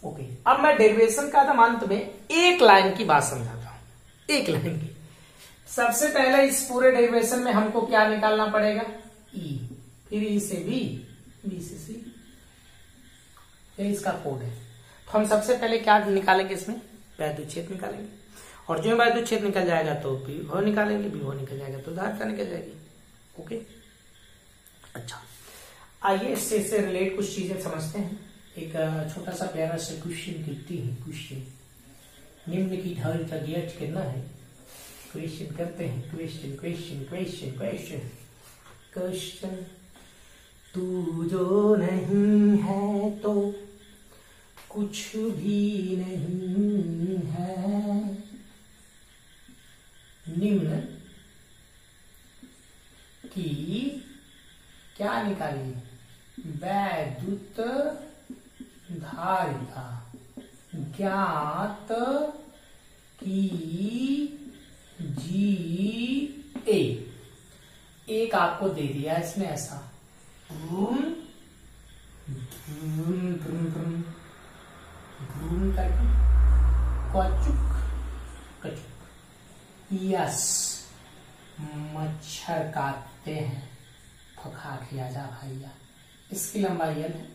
ओके, अब मैं डेरिवेशन का अंत में एक लाइन की बात समझाता हूं, एक लाइन की। सबसे पहले इस पूरे डेरिवेशन में हमको क्या निकालना पड़ेगा? ई, फिर ई से बी, बी से सी, ये इसका कोड है। तो हम सबसे पहले क्या निकालेंगे? इसमें वैद्युत क्षेत्र निकालेंगे, और जो वैद्युत क्षेत्र निकल जाएगा तो विभव निकालेंगे, विभव निकल जाएगा तो धारिता निकल जाएगी। ओके, अच्छा, आइए इससे रिलेट कुछ चीजें समझते हैं। एक छोटा सा प्यारा सा क्वेश्चन करते हैं। क्वेश्चन निम्न की धारिता ज्ञात करना है। क्वेश्चन करते हैं। Question question question question question तू जो नहीं है तो कुछ भी नहीं है। निम्न की क्या निकालिए? वैद्युत धारिता ज्ञात कीजिए। एक आपको दे दिया इसमें ऐसा, कचुक कचुक, यस, मच्छर काटते हैं, फखा किया जा भैया। इसकी लंबाई L है,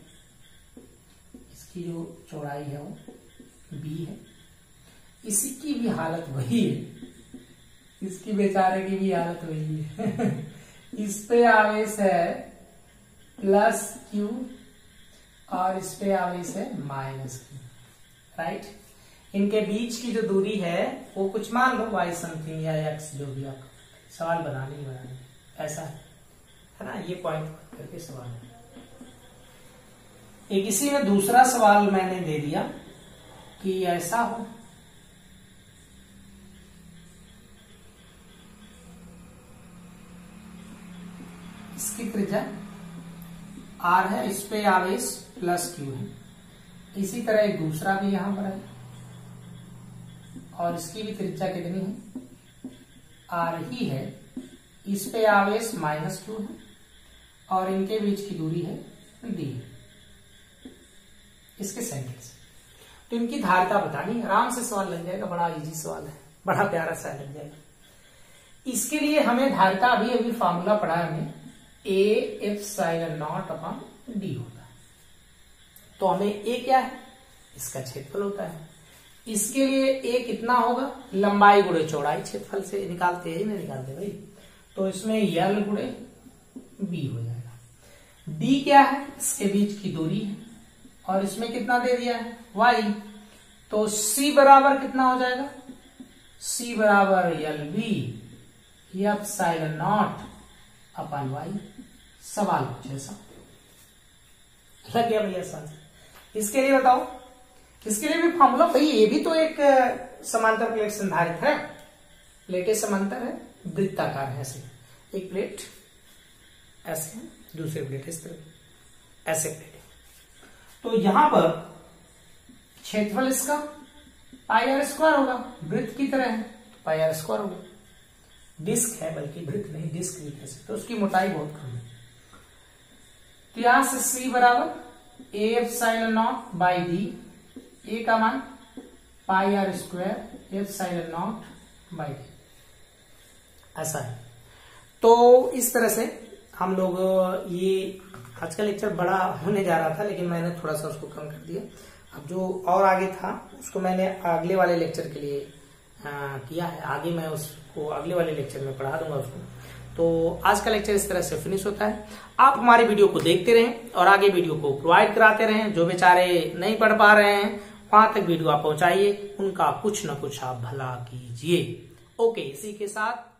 इसकी जो चौड़ाई है वो B है। इसकी भी हालत वही है, इसकी बेचारे की भी हालत वही है। इस पे आवेश है प्लस Q और इस पे आवेश है माइनस Q, राइट। इनके बीच की जो दूरी है वो कुछ मान लो y समथिंग या x, जो भी आप सवाल बनाने ही बनाने, ऐसा है ना। ये पॉइंट करके सवाल है। एक इसी में दूसरा सवाल मैंने दे दिया कि ऐसा हो, इसकी त्रिज्या r है, इस पे आवेश प्लस Q है। इसी तरह एक दूसरा भी यहां पर है और इसकी भी त्रिज्या कितनी है? r ही है, इस पे आवेश माइनस Q है और इनके बीच की दूरी है d, इसके सेंटर से। तो इनकी धारिता बतानी, आराम से सवाल लग जाएगा, बड़ा इजी सवाल है, बड़ा प्यारा सा लग जाएगा। इसके लिए हमें धारिता अभी फार्मूला पढ़ा है हमें, A epsilon not upon D होता है। तो हमें A क्या है? इसका क्षेत्रफल होता है। इसके लिए A कितना होगा? लंबाई गुणे चौड़ाई, क्षेत्रफल से निकालते हैं नहीं निकालते भाई, तो इसमें L गुणे B हो जाएगा। D क्या है? इसके बीच की दूरी है और इसमें कितना दे दिया है? Y, तो C बराबर कितना हो जाएगा? C बराबर LB epsilon not upon Y। सवाल कुछ ऐसा लग गया भैया। सवाल इसके लिए बताओ, किसके लिए भी फॉर्मूला भाई, ये भी तो एक समांतर प्लेट संधारित्र है, प्लेटें समांतर है, वृत्ताकार है, ऐसे एक प्लेट ऐसे है, दूसरी प्लेट इस तरह, ऐसे प्लेट। तो यहां पर क्षेत्रफल इसका पाई आर स्क्वायर होगा, वृत्त की तरह है, पाई आर स्क्वायर होगा। डिस्क है, बल्कि वृत्त नहीं, डिस्क भी कह सकते, तो उसकी मोटाई बहुत कम है। तो यहां से सी बराबर A epsilon not by D, A का मान pi R square epsilon not by D, ऐसा है। तो इस तरह से हम लोग, ये आज का लेक्चर बड़ा होने जा रहा था, लेकिन मैंने थोड़ा सा उसको कम कर दिया। अब जो और आगे था उसको मैंने अगले वाले लेक्चर के लिए किया है, आगे मैं उसको अगले वाले लेक्चर में पढ़ा दूंगा उसको। तो आज का लेक्चर इस तरह से फिनिश होता है। आप हमारी वीडियो को देखते रहें और आगे वीडियो को प्रोवाइड कराते रहें। जो बेचारे नहीं पढ़ पा रहे हैं वहां तक वीडियो आप पहुंचाइए, उनका कुछ न कुछ आप भला कीजिए। ओके, इसी के साथ